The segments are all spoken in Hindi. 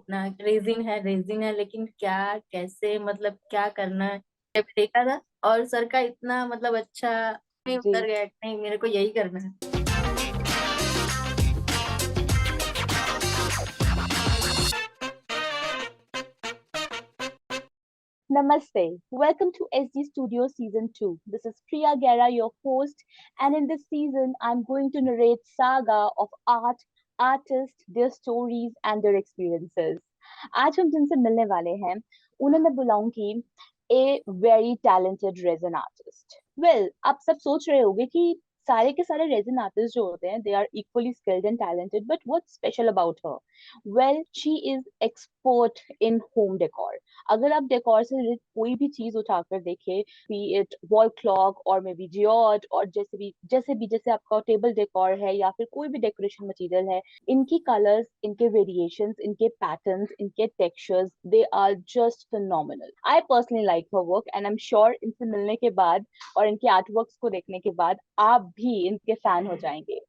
ना रेजिंग है, लेकिन क्या कैसे मतलब क्या करना है जब देखा था। और सर का इतना मतलब अच्छा नहीं जी। उतर गया कि नहीं मेरे को यही करना है। Namaste. Welcome to SD Studio Season 2. This is Priya Gera, your host, and in this season, I'm going to narrate saga of art, artists, their stories, and their experiences. आज हम जिनसे मिलने वाले हैं उन्हें मैं बुलाऊंगी a very talented resin artist. Well, आप सब सोच रहे होंगे कि सारे के सारे resin artists जो होते हैं they are equally skilled and talented, but what's special about her? Well, she is expert in home decor. अगर आप डेकोर से रिलेटेड कोई भी चीज उठाकर देखें, बी इट वॉल क्लॉक और मे बी जियोट और जैसे आपका टेबल डेकोर है या फिर कोई भी डेकोरेशन मटेरियल है, इनकी कलर्स, इनके वेरिएशंस, इनके पैटर्न्स, इनके textures, they are just phenomenal. I personally like her work and I am sure इनसे मिलने के बाद और इनके आर्ट वर्क्स को देखने के बाद आप भी इनके फैन हो जाएंगे.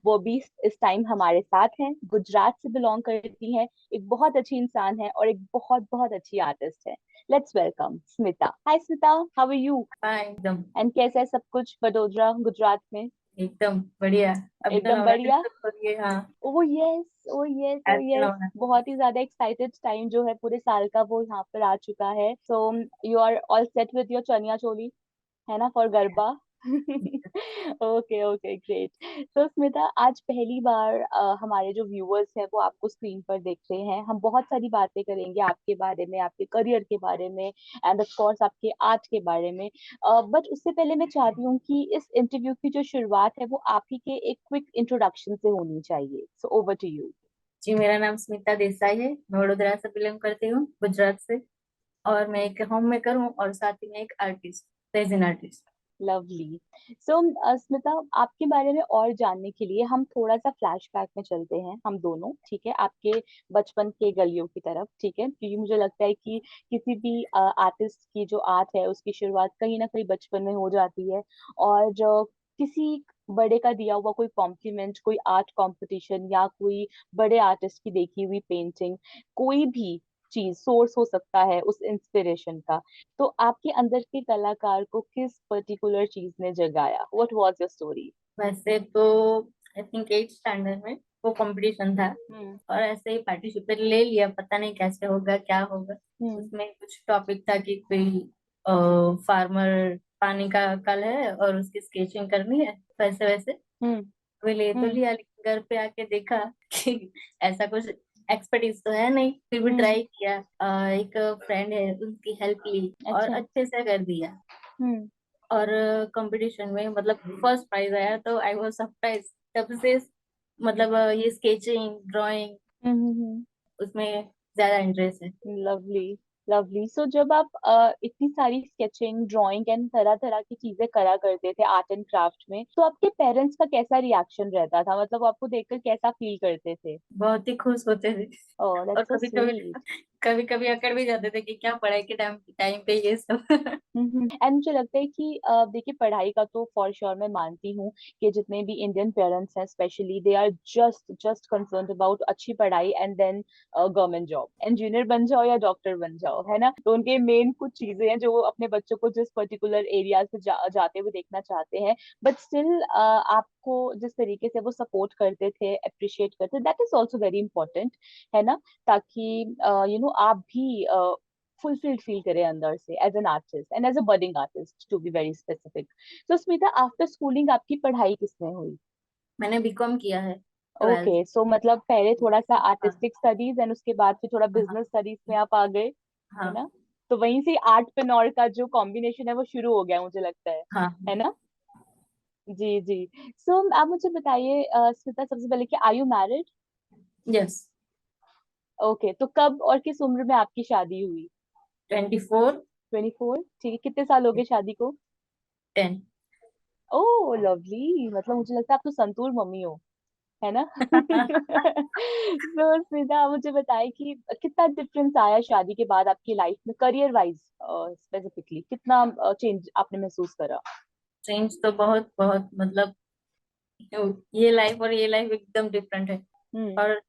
वो भी इस टाइम हमारे साथ हैं, गुजरात से बिलोंग करती हैं, एक बहुत अच्छी इंसान है और एक बहुत बहुत अच्छी आर्टिस्ट है. Let's welcome Smita. Hi Smita, how are you? हाँ एकदम। एंड कैसा है सब कुछ वडोदरा गुजरात में? एकदम बढ़िया। अभी तो एकदम नवरात्रि बढ़िया. शुरू हो रही है। हाँ। ओ यस, ओ यस, ओ आज से यस. नवरात्रि। बहुत ही ज्यादा एक्साइटेड टाइम जो है पूरे साल का वो यहाँ पर आ चुका है. So you are all set with your chaniya choli, है ना, for Garba? Okay okay great. तो स्मिता, आज पहली बार हमारे जो व्यूअर्स हैं वो आपको स्क्रीन पर देख रहे हैं. हम बहुत सारी बातें करेंगे आपके बारे में, आपके करियर के बारे में, एंड ऑफ कोर्स आपके आर्ट के बारे में. बट उससे पहले मैं चाहती हूँ कि इस इंटरव्यू की जो शुरुआत है वो आप ही के एक क्विक इंट्रोडक्शन से होनी चाहिए. So over to you. जी, मेरा नाम स्मिता देसाई है। मैं वडोदरा से बिलोंग करती हूँ, गुजरात से। और मैं एक होम मेकर हूँ और साथ ही में एक आर्टिस्ट, रेजिन आर्टिस्ट। लवली. सो स्मिता, आपके बारे में और जानने के लिए हम थोड़ा सा फ्लैशबैक में चलते हैं, हम दोनों, ठीक है, आपके बचपन के गलियों की तरफ, ठीक है, क्योंकि मुझे लगता है कि किसी भी आर्टिस्ट की जो आर्ट है उसकी शुरुआत कहीं ना कहीं बचपन में हो जाती है. और जो किसी बड़े का दिया हुआ कोई कॉम्प्लीमेंट, कोई आर्ट कंपटीशन या कोई बड़े आर्टिस्ट की देखी हुई पेंटिंग, कोई भी चीज सोर्स हो सकता है उस इंस्पिरेशन का. तो आपके अंदर के कलाकार को किस पर्टिकुलर चीज ने जगाया? What was your story? वैसे तो आई थिंक 8 स्टैंडर्ड में वो कंपटीशन था। हम्म. और ऐसे ही पार्टिसिपेट ले लिया, पता नहीं कैसे होगा क्या होगा। हम्म. उसमें कुछ टॉपिक था कि कोई फार्मर पानी का कल है और उसकी स्केचिंग करनी है, वैसे वैसे। हम्म. वे ले तो हम्म. लिया, लेकिन घर पे आके देखा कि ऐसा कुछ एक्सपर्टीज तो है नहीं। फिर भी हम्म. ट्राई किया, एक फ्रेंड है उनकी हेल्प ली और अच्छा. अच्छे से कर दिया। हम्म. और कंपटीशन में मतलब फर्स्ट प्राइज आया, तो आई वाज सरप्राइज। तब से मतलब ये स्केचिंग ड्राइंग हम्म. उसमें ज्यादा इंटरेस्ट है। लवली. लवली. सो जब आप इतनी सारी स्केचिंग, ड्राइंग एंड तरह तरह की चीजें करा करते थे आर्ट एंड क्राफ्ट में, तो आपके पेरेंट्स का कैसा रिएक्शन रहता था? मतलब वो आपको देखकर कैसा फील करते थे? बहुत ही खुश होते थे। ओह, और दैट्स सो कभी कभी स्वीट. कभी कभी अकड़ भी जाते थे कि क्या पढ़ाई के टाइम टाइम पे ये सब। एंड मुझे लगता है कि देखिए, पढ़ाई का तो फॉर श्योर मैं मानती हूँ कि जितने भी इंडियन पेरेंट्स हैं specially, they are just just concerned about अच्छी पढ़ाई and then government job. Engineer बन जाओ या डॉक्टर बन जाओ, है ना. तो उनके मेन कुछ चीजें हैं जो वो अपने बच्चों को जिस पर्टिकुलर एरिया से जाते हुए देखना चाहते हैं. बट स्टिल आपको जिस तरीके से वो सपोर्ट करते थे, अप्रिशिएट करते, that is also very important, है ना. ताकि आप भी fulfilled feel करे अंदर से as an artist and as a budding artist, to be very specific. तो स्मिता, आफ्टर स्कूलिंग आपकी पढ़ाई किसमें हुई? मैंने बीकॉम किया है, 12th। ओके, सो मतलब पहले थोड़ा सा हाँ आर्टिस्टिक स्टडीज एंड उसके बाद फिर थोड़ा हाँ बिजनेस स्टडीज में आप आ गए, है हाँ ना. तो वहीं से आर्ट पेन और का जो कॉम्बिनेशन है वो शुरू हो गया, मुझे लगता हाँ। है ना. जी जी. सो आप मुझे बताइए स्मिता, सबसे पहले कि are you married? Yes. Okay, तो कब और किस उम्र में आपकी शादी हुई? 24। 24, ठीक है. कितने साल हो गए शादी को? 10। ओह लवली. मतलब मुझे लगता है आप तो संतूर मम्मी हो, है ना. तो स्मिता, आप मुझे बताइए कि कितना डिफरेंस आया शादी के बाद आपकी लाइफ में, करियर वाइज स्पेसिफिकली कितना चेंज आपने महसूस करा? चेंज तो बहुत बहुत मतलब ये लाइफ और ये लाइफ एकदम डिफरेंट है। हम्म. और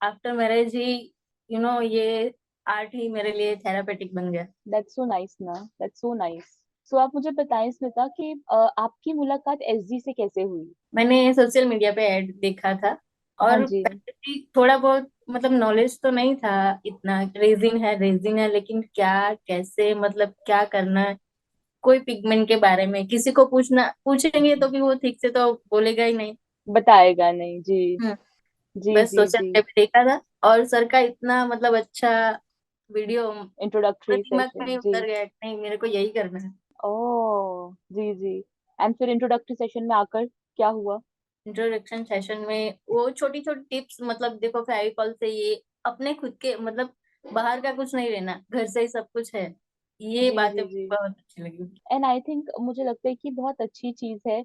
आफ्टर मैरिज ही ये आर्ट ही मेरे लिए थेरापेटिक बन गया। दैट्स सो नाइस ना, दैट्स सो नाइस। सो आप मुझे बताएं स्मिता कि आपकी मुलाकात एसजी से कैसे हुई? मैंने सोशल मीडिया पे ऐड देखा था, हाँ और जी। पहले भी थोड़ा बहुत मतलब नॉलेज तो नहीं था इतना। रेजिन है लेकिन क्या, कैसे, मतलब क्या करना है, कोई पिगमेंट के बारे में किसी को पूछेंगे तो भी वो ठीक से तो बोलेगा ही नहीं। बताएगा नहीं जी। हम्म। जी बस जी सोशल जी। मीडिया पे देखा था, और सर का इतना मतलब अच्छा वीडियो पूरे इंट्रोडक्टरी दिमाग में सेशन ही जी। उतर गया कि नहीं, मेरे को यही करना है। ओह जी जी। एंड फिर इंट्रोडक्टरी सेशन में आकर क्या हुआ? इंट्रोडक्शन सेशन में वो छोटी छोटी टिप्स, मतलब देखो फेविकॉल से ये अपने खुद के मतलब बाहर का कुछ नहीं लेना, घर से ही सब कुछ है। ये जी बातें जी मुझे जी। बहुत अच्छी लगी। एंड आई थिंक मुझे लगता है कि बहुत अच्छी चीज है।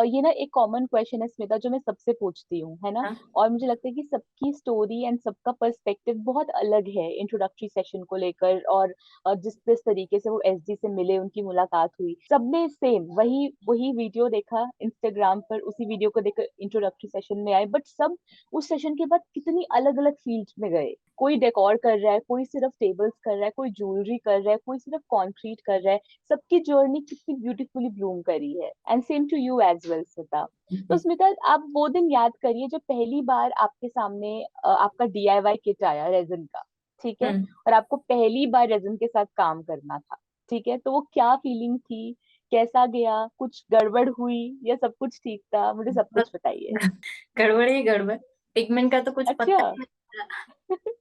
ये ना एक कॉमन क्वेश्चन है स्मिता जो मैं सबसे पूछती हूँ, है ना? हाँ। और मुझे लगता है कि सबकी स्टोरी एंड सबका पर्सपेक्टिव बहुत अलग है इंट्रोडक्टरी सेशन को लेकर। और जिस जिस तरीके से वो एसडी से मिले, उनकी मुलाकात हुई, सबने सेम वही वही वीडियो देखा इंस्टाग्राम पर, उसी वीडियो को देखकर इंट्रोडक्टरी सेशन में आए। बट सब उस सेशन के बाद कितनी अलग अलग फील्ड में गए। कोई डेकोर कर रहा है, कोई सिर्फ टेबल्स कर रहा है, कोई ज्वेलरी कर रहा है, कोई सिर्फ कंक्रीट कर रहा है। सबकी जर्नी कितनी ब्यूटीफुली ब्लूम करी है। And same to you as well Smita. तो जी। स्मिता, आप वो दिन याद करिए जब पहली बार आपके सामने आपका डीआईवाई किट आया रेजन का, ठीक है? हम्म। और आपको पहली बार रेजन के साथ काम करना था, ठीक है? तो वो क्या फीलिंग थी? कैसा गया? कुछ गड़बड़ हुई या सब कुछ ठीक था? मुझे सब बस कुछ बताइए। गड़बड़ ही गड़बड़। पिगमेंट का तो कुछ अच्छा। पता ही नहीं था।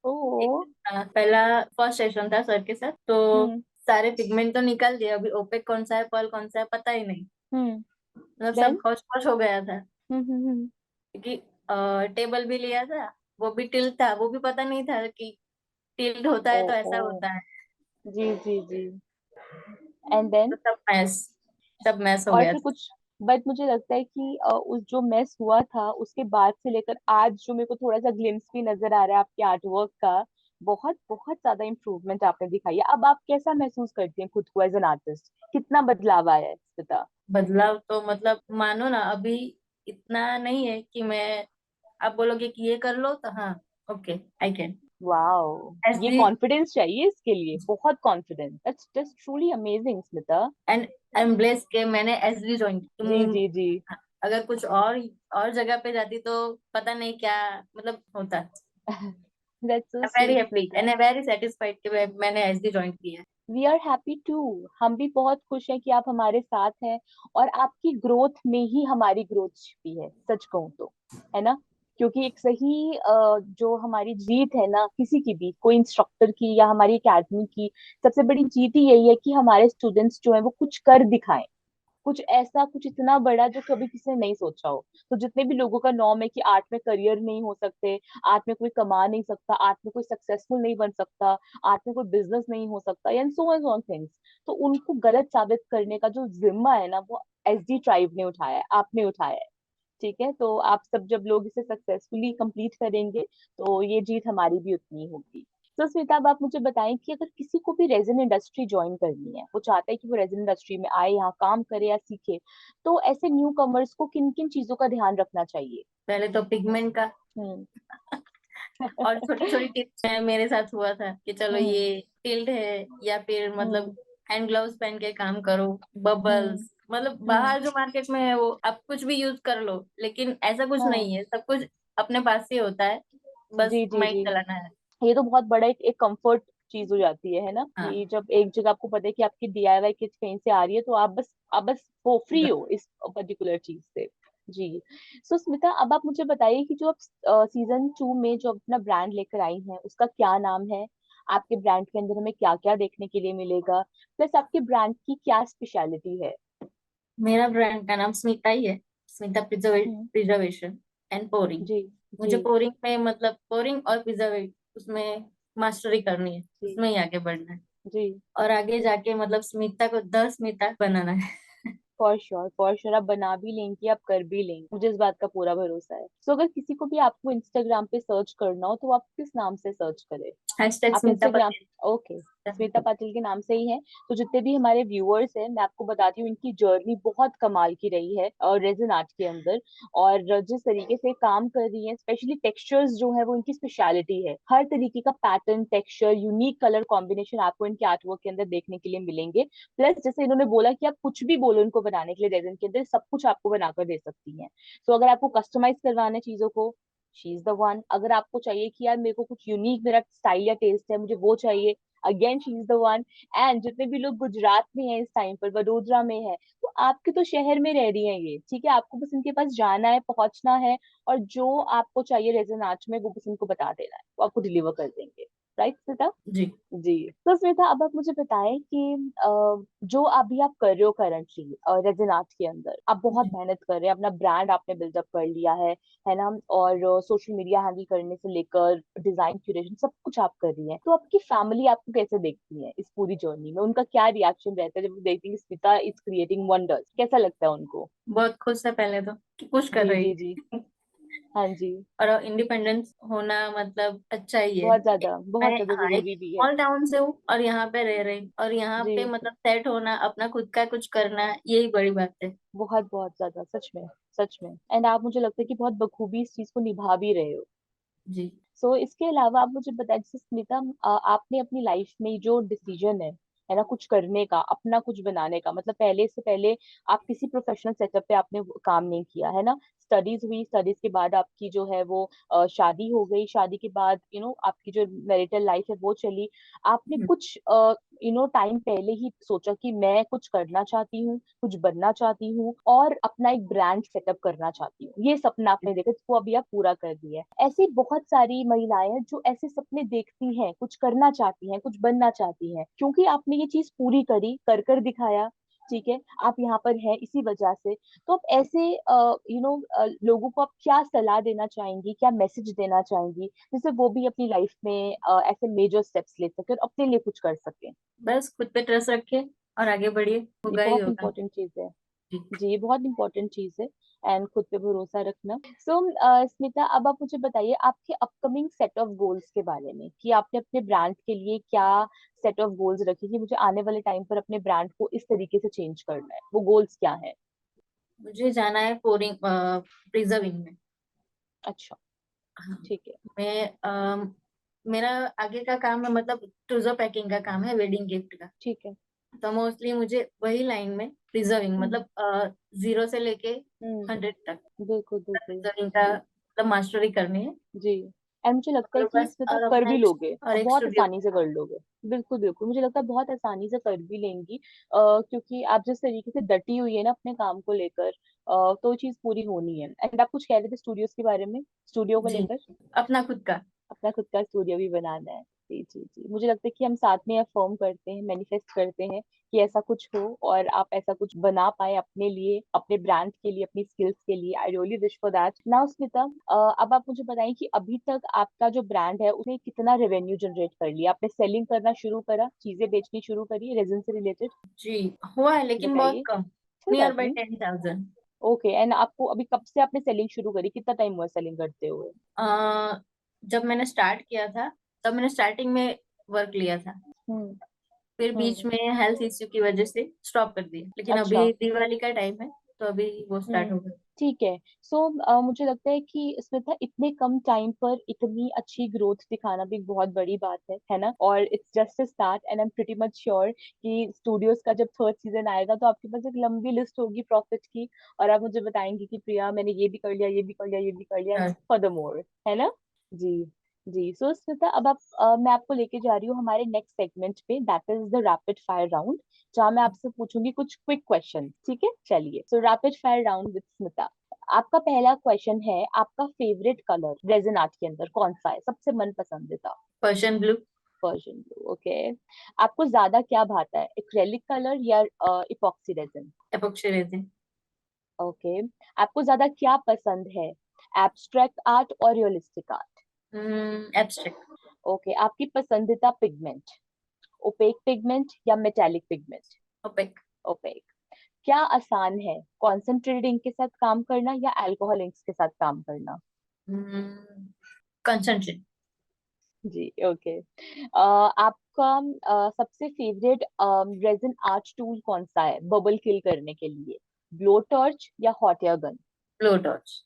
ओ। पहला फर्स्ट सेशन था सर के साथ, तो हम्म सारे पिगमेंट तो निकाल दिए, अभी ओपेक कौन सा है, पर्ल कौन सा है, पता ही नहीं। हम्म। मतलब सब देन। होश पोश हो गया था, हम्म। क्योंकि टेबल भी लिया था, वो भी टिल्ट था, वो भी पता नहीं था कि टिल्ट होता ओ है तो ओ। ऐसा होता है। जी जी जी। And then. तो सब मैस हो और गया फिर था। कुछ, बट मुझे लगता है कि उस जो मेस हुआ था उसके बाद से लेकर आज जो मेरे को थोड़ा सा ग्लिम्स भी नजर आ रहा है आपके आर्टवर्क का, बहुत बहुत ज्यादा इम्प्रूवमेंट आपने दिखाई है। अब आप कैसा महसूस करती हैं खुद को एज एन आर्टिस्ट? कितना बदलाव आया है श्वेता? बदलाव तो मतलब मानो ना, अभी इतना नहीं है कि मैं, आप बोलोगे कि ये कर लो तो हाँ, ओके, आई कैन। वाओ। ये ऐसी। कॉन्फिडेंस चाहिए इसके लिए, बहुत confidence. That's just truly amazing Smita. And I am blessed के मैंने एसडी ज्वाइन। जी तुम जी जी। अगर कुछ और जगह पे जाती तो पता नहीं क्या मतलब होता। That's so I am very sweet happy Smita. And I very satisfied कि मैंने एसडी ज्वाइन किया है। We are happy to. हम भी बहुत खुश हैं कि आप हमारे साथ हैं। और आपकी ग्रोथ में ही हमारी ग्रोथ छिपी है, सच कहूँ तो, है ना? क्योंकि एक सही जो हमारी जीत है ना, किसी की भी, कोई इंस्ट्रक्टर की या हमारी एकेडमी की, सबसे बड़ी जीत ही यही है कि हमारे स्टूडेंट्स जो है वो कुछ कर दिखाएं। कुछ ऐसा, कुछ इतना बड़ा जो कभी किसी ने नहीं सोचा हो। तो जितने भी लोगों का नॉर्म है कि आर्ट में करियर नहीं हो सकते, आर्ट में कोई कमा नहीं सकता, आर्ट में कोई सक्सेसफुल नहीं बन सकता, आर्ट में कोई बिजनेस नहीं हो सकता, एंड सो ऑन थिंग्स, तो उनको गलत साबित करने का जो जिम्मा है ना, वो एसडी ट्राइब ने उठाया है, आपने उठाया है। ठीक है? तो आप सब जब लोग इसे सक्सेसफुली कंप्लीट करेंगे, तो ये जीत हमारी भी उतनी होगी। तो स्मिता, अब आप मुझे बताएं कि अगर किसी को भी रेजिन इंडस्ट्री ज्वाइन करनी है, वो चाहता है कि वो रेजिन इंडस्ट्री में आए, यहाँ काम करे या सीखे, तो ऐसे न्यू कमर्स को किन किन चीजों का ध्यान रखना चाहिए? पहले तो पिगमेंट का, हम्म और छोटी छोटी टिप्स हैं, मेरे साथ हुआ था कि चलो हम्म ये टिल्ड है, या फिर मतलब हम्म हैंड ग्लव्स पहन के काम करो, हम्म बबल्स, मतलब हम्म। बाहर जो मार्केट में है वो आप कुछ भी यूज कर लो, लेकिन ऐसा कुछ हाँ नहीं है, सब कुछ अपने पास ही होता है, बस जी जी माइंड जी। चलाना है। ये तो बहुत बड़ा एक कंफर्ट चीज हो जाती है ना, हाँ। कि जब एक जगह आपको पता है कि आपकी डीआईवाई किट कहीं से आ रही है, तो आप बस वो फ्री हो इस पर्टिकुलर चीज से। जी। सो स्मिता, अब आप मुझे बताइए कि जो आप सीजन 2 में जो अपना ब्रांड लेकर आई हैं, उसका क्या नाम है? आपके ब्रांड के अंदर हमें क्या क्या देखने के लिए मिलेगा? प्लस आपके ब्रांड की क्या स्पेशलिटी है? मेरा ब्रांड का नाम स्मिता ही है, स्मिता हम्म। Preservation and pouring. जी जी मुझे पोरिंग में मतलब पोरिंग और प्रिजर्वेट, उसमें मास्टरी करनी है, जी उसमें ही आगे बढ़ना है, जी। और आगे जाके मतलब स्मिता को द स्मिता बनाना है। फॉर श्योर, फॉर श्योर, आप बना भी लेंगी, आप कर भी लेंगी, मुझे इस बात का पूरा भरोसा है। तो अगर किसी को भी आपको इंस्टाग्राम पे सर्च करना हो, तो आप किस नाम से सर्च करें? हैशटैग आप स्मिता इंस्टाग्राम। पटेल। ओके। स्मिता पाटिल के नाम से ही है। तो जितने भी हमारे व्यूअर्स हैं, मैं आपको बताती हूँ, इनकी जर्नी बहुत कमाल की रही है और रेजन आर्ट के अंदर। और जिस तरीके से काम कर रही है, स्पेशली टेक्सचर्स जो है वो इनकी स्पेशलिटी है। हर तरीके का pattern, texture, unique colour combination आपको इनके आर्ट वर्क के अंदर देखने के लिए मिलेंगे। प्लस जैसे इन्होंने बोला कि आप कुछ भी बोलो इनको बनाने के लिए, रेजन के अंदर सब कुछ आपको बनाकर दे सकती हैं। तो अगर आपको कस्टमाइज करवाना है चीजों को, शी इज द वन। अगर आपको चाहिए कि यार मेरे को कुछ यूनिक, मेरा स्टाइल या टेस्ट है, मुझे वो चाहिए, again she is the one. And जितने भी लोग गुजरात में हैं इस टाइम पर, वडोदरा में है, तो आपके तो शहर में रह रही हैं ये, ठीक है, आपको बस इनके पास जाना है, पहुंचना है, और जो आपको चाहिए रेजन आर्ट में वो बस इनको बता देना है, वो आपको डिलीवर कर देंगे। राइट स्मिता? जी। जी। तो स्मिता, अब आप मुझे बताएं कि जो अभी आप कर रहे हो करंटली रेजिन आर्ट के अंदर, आप बहुत जी। मेहनत कर रहे हैं, अपना ब्रांड आपने बिल्डअप कर लिया है ना, और सोशल मीडिया हैंडल करने से लेकर डिजाइन क्यूरेशन सब कुछ आप कर रही हैं। तो आपकी फैमिली आपको कैसे देखती है इस पूरी जर्नी में? उनका क्या रिएक्शन रहता है जब वो देखती है कि स्मिता इज क्रिएटिंग वंडर्स? कैसा लगता है उनको? बहुत खुश है पहले तो कि पुश कर जी रही जी जी। है। हाँ जी। और इंडिपेंडेंस होना मतलब अच्छा ही है। बहुत मैं, ज्यादा हाँ, एक जरूरी भी है। स्मॉल टाउन से हूँ और यहाँ पे रह रही, और यहाँ पे जी। मतलब सेट होना, अपना खुद का कुछ करना, यही बड़ी बात है। बहुत बहुत ज्यादा, सच में। सच में। एंड आप, मुझे लगता है कि बहुत बखूबी इस चीज को निभा भी रहे हो। जी। सो इसके अलावा आप मुझे बताएं, जैसे स्मिता, आपने अपनी लाइफ में जो डिसीजन है ना, कुछ करने का, अपना कुछ बनाने का, मतलब पहले से पहले आप किसी प्रोफेशनल सेटअप पे आपने काम नहीं किया है ना, स्टडीज हुई, स्टडीज के बाद आपकी जो है वो शादी हो गई, शादी के बाद आपकी जो मैरिटल लाइफ है वो चली। आपने हम्म। कुछ टाइम पहले ही सोचा कि मैं कुछ करना चाहती हूँ, कुछ बनना चाहती हूँ, और अपना एक ब्रांड सेटअप करना चाहती हूँ, ये सपना आपने देखा जिसको अभी आप पूरा कर दिए हैं। ऐसी बहुत सारी महिलाएं हैं जो ऐसे सपने देखती हैं, कुछ करना चाहती हैं, कुछ बनना चाहती हैं, क्योंकि आपने ये चीज पूरी करी, कर दिखाया। ठीक है, आप यहाँ पर हैं इसी वजह से। तो आप ऐसे लोगों को आप क्या सलाह देना चाहेंगी, क्या मैसेज देना चाहेंगी, जिससे वो भी अपनी लाइफ में ऐसे मेजर स्टेप्स ले सके और अपने लिए कुछ कर सके? बस खुद पे ट्रस्ट रखे और आगे बढ़िए, ये होगा ही बहुत होगा। इंपॉर्टेंट चीज है। जी। जी, ये बहुत इंपॉर्टेंट चीज है। एंड खुद पे भरोसा रखना। सो स्मिता, अब आप मुझे बताइए आपके अपकमिंग सेट ऑफ गोल्स के बारे में, कि आपने अपने ब्रांड के लिए क्या सेट ऑफ गोल्स रखे, कि मुझे आने वाले टाइम पर अपने ब्रांड को इस तरीके से चेंज करना है, वो गोल्स क्या है? मुझे जाना है फ्लोरिंग, प्रिजर्विंग में। अच्छा। हाँ। ठीक है। मैं मेरा आगे का काम है, मतलब ट्रूजो पैकिंग का काम है, वेडिंग गिफ्ट का। ठीक है। तो मोस्टली मुझे वही लाइन में प्रिजर्विंग, हम्म। मतलब 0 से लेके हम्म। 100 तक बिल्कुल बिल्कुल। प्रिजर्विंग का मतलब मास्टरी करनी है। जी। एंड मुझे लगता है और कि बस, इसमें तो और कर अपना भी एक, लोगे और और एक बहुत स्टूडियो आसानी से कर बनाना लोगे। बिल्कुल बिल्कुल, मुझे लगता है बहुत आसानी से कर भी लेंगी, क्योंकि आप जिस तरीके से डटी हुई है ना अपने काम को लेकर, तो वो चीज पूरी होनी है। एंड आप कुछ कह रहे थे स्टूडियोज के बारे में, स्टूडियो को है। जी। लेकर? अपना खुद का। अपना खुद का स्टूडियो भी बनाना है। जी जी जी, मुझे लगता है कि हम साथ में अफर्म करते हैं, मैनिफेस्ट करते हैं कि ऐसा कुछ हो और आप ऐसा कुछ बना पाए अपने लिए, अपने ब्रांड के लिए, अपनी स्किल्स के लिए। I really wish for that. Now Smita, अब आप मुझे बताएं कि अभी तक आपका जो ब्रांड है उसने कितना रेवेन्यू जनरेट कर लिया? आपने सेलिंग करना शुरू करा, चीजें बेचनी शुरू करी रेजिन से रिलेटेड? जी। हुआ है लेकिन बहुत बताइए। कम। कोई नियर बात बाई नहीं। 10,000। ओके। एंड आपको अभी कब से आपने सेलिंग शुरू करी, कितना टाइम हुआ सेलिंग करते हुए? जब मैंने स्टार्ट किया था, तब मैंने स्टार्टिंग में वर्क लिया था। हम्म। फिर बीच हम्म। में हेल्थ इश्यू की वजह से स्टॉप कर दिया, लेकिन अच्छा। अभी दिवाली का टाइम है तो अभी वो स्टार्ट हम्म। हो गया। ठीक है। सो मुझे लगता है कि स्मिता, इतने कम टाइम पर इतनी अच्छी ग्रोथ दिखाना भी एक बहुत बड़ी बात है ना? और it's just a start, and I am pretty much sure कि स्टूडियोज का जब थर्ड सीजन आएगा तो आपके पास एक लंबी लिस्ट होगी प्रॉफिट की, और आप मुझे बताएंगे कि प्रिया मैंने ये भी कर लिया, ये भी कर लिया, ये भी कर लिया, एंड हाँ। फॉर द मोर, है ना? जी। जी। सो स्मिता, अब आप मैं आपको लेके जा रही हूँ हमारे नेक्स्ट सेगमेंट पे, that is the rapid fire round, जहाँ मैं आपसे पूछूंगी कुछ क्विक क्वेश्चन। ठीक है, चलिए। सो rapid fire round with Smita. आपका पहला क्वेश्चन है, आपका फेवरेट कलर रेजिन आर्ट के अंदर कौन सा है, सबसे मन पसंदीदा? Persian blue. Persian blue. Okay. आपको ज्यादा क्या भाता है, एक्रेलिक कलर या epoxy resin? Epoxy resin. Okay. आपको ज्यादा क्या पसंद है, एब्स्ट्रैक्ट आर्ट और रियलिस्टिक आर्ट? एब्स्ट्रैक्ट। ओके। आपकी पसंदीदा पिगमेंट, ओपेक पिगमेंट या मेटेलिक पिगमेंट? ओपेक। ओपेक। क्या आसान है, कॉन्सेंट्रेटेड इंक के साथ काम करना या अल्कोहल इंक्स के साथ काम करना? कंसंट्रेट। जी, ओके। आपका सबसे फेवरेट रेजन आर्ट टूल कौन सा है बबल किल करने के लिए? ब्लो टॉर्च या hot air gun? Blow torch.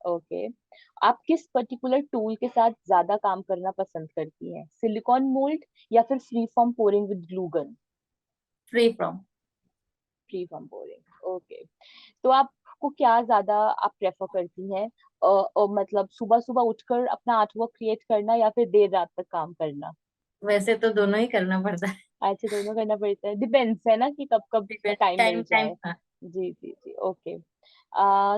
Okay. आप किस पर्टिकुलर टूल के साथ ज्यादा काम करना पसंद करती हैं, सिलिकॉन मोल्ड या फिर free form pouring with glue gun? Free from. Free form pouring, okay. तो आपको क्या ज्यादा आप प्रेफर करती हैं, मतलब सुबह सुबह उठकर अपना आर्ट वर्क क्रिएट करना या फिर देर रात तक काम करना? वैसे तो दोनों ही करना पड़ता है। अच्छा, दोनों करना पड़ता है, डिपेंड्स है ना कि कब कब टाइम टाइम मिल टाइम। जाए। जी जी जी, ओके।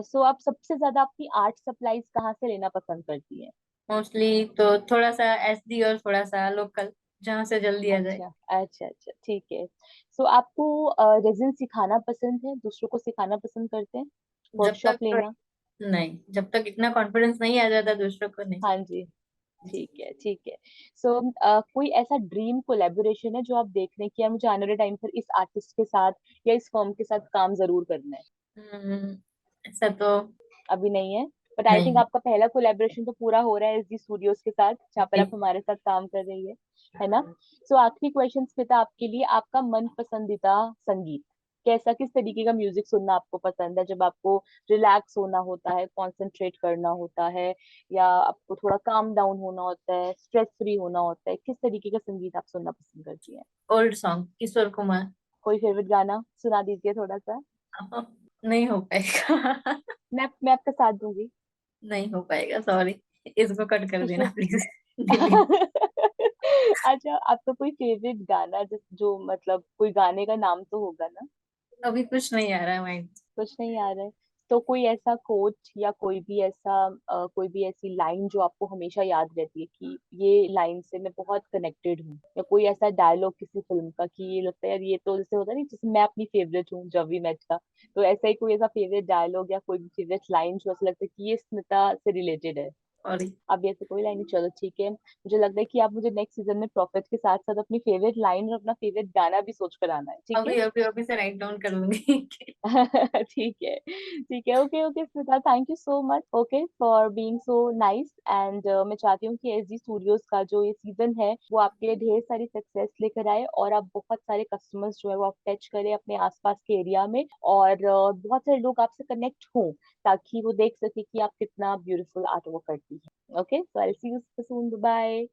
सो आप सबसे ज्यादा अपनी आर्ट सप्लाईज कहाँ से लेना पसंद करती हैं? मोस्टली तो थोड़ा सा एसडी और थोड़ा सा लोकल, जहाँ से जल्दी आ जाए। अच्छा अच्छा अच्छा, ठीक है। सो आपको रेजिन सिखाना पसंद है, दूसरों को सिखाना पसंद करते हैं, जब तक वर्कशॉप लेना? नहीं, जब तक इतना कॉन्फिडेंस नहीं आ जाता दूसरों को नहीं। हाँ जी, ठीक है ठीक है। सो कोई ऐसा ड्रीम कोलेबोरेशन है जो आप देख रहे हैं कि यार मुझे आने वाले टाइम पर इस आर्टिस्ट के साथ या इस फर्म के साथ काम जरूर करना है? हम्म, ऐसा तो अभी नहीं है, बट आई थिंक नहीं आपका पहला कोलेबोरेशन तो पूरा हो रहा है एसडी स्टूडियोज के साथ, जहाँ पर आप है। हमारे साथ काम कर रही है ना? सो आखिरी क्वेश्चन स्मिता आपके लिए, आपका मन पसंदीदा संगीत कैसा, किस तरीके का म्यूजिक सुनना आपको पसंद है? जब आपको रिलैक्स होना होता है, कॉन्सेंट्रेट करना होता है, या आपको थोड़ा काम डाउन होना होता है, स्ट्रेस फ्री होना होता है, किस तरीके का संगीत आप सुनना पसंद करती हैं? Old song Kishore Kumar. कोई फेवरेट गाना सुना दीजिए थोड़ा सा। नहीं हो पाएगा। मैं आपका साथ दूंगी। नहीं हो पाएगा, सॉरी। इसको कट कर देना किशोर प्लीज। डिलीट। अच्छा, आपका कोई फेवरेट गाना जो मतलब कोई गाने का नाम तो होगा ना? अभी कुछ नहीं आ रहा है माइंड। कुछ नहीं आ रहा है? तो कोई ऐसा कोट या कोई भी ऐसा कोई भी ऐसी लाइन जो आपको हमेशा याद रहती है कि ये लाइन से मैं बहुत कनेक्टेड हूँ, या कोई ऐसा डायलॉग किसी फिल्म का कि ये लगता है यार ये तो जैसे होता है नहीं, जैसे मैं अपनी फेवरेट हूँ जब वी मेट का, तो ऐसा ही कोई ऐसा फेवरेट डायलॉग या कोई भी फेवरेट लाइन जो ऐसा लगता है कि ये स्मिता से रिलेटेड है? सॉरी। अब ऐसे कोई लाइन नहीं, चलो ठीक है। मुझे लग रहा है कि आप मुझे नेक्स्ट सीजन में प्रॉफिट के साथ साथ अपनी फेवरेट लाइन और अपना फेवरेट गाना भी सोच कर आना है, ठीक है? अभी अभी अभी से राइट डाउन कर लूंगी। ठीक है ठीक है, okay okay Smita, thank you so much, okay, for being so nice. And मैं चाहती हूँ कि एसडी स्टूडियोज का जो ये सीजन है वो आपके लिए ढेर सारी सक्सेस लेकर आए, और आप बहुत सारे कस्टमर्स जो है वो आप टच करें अपने आसपास के एरिया में, और बहुत सारे लोग आपसे कनेक्ट हों, ताकि वो देख सके कि आप कितना ब्यूटीफुल आर्ट वर्क करती हैं। Okay, so I see you soon, bye.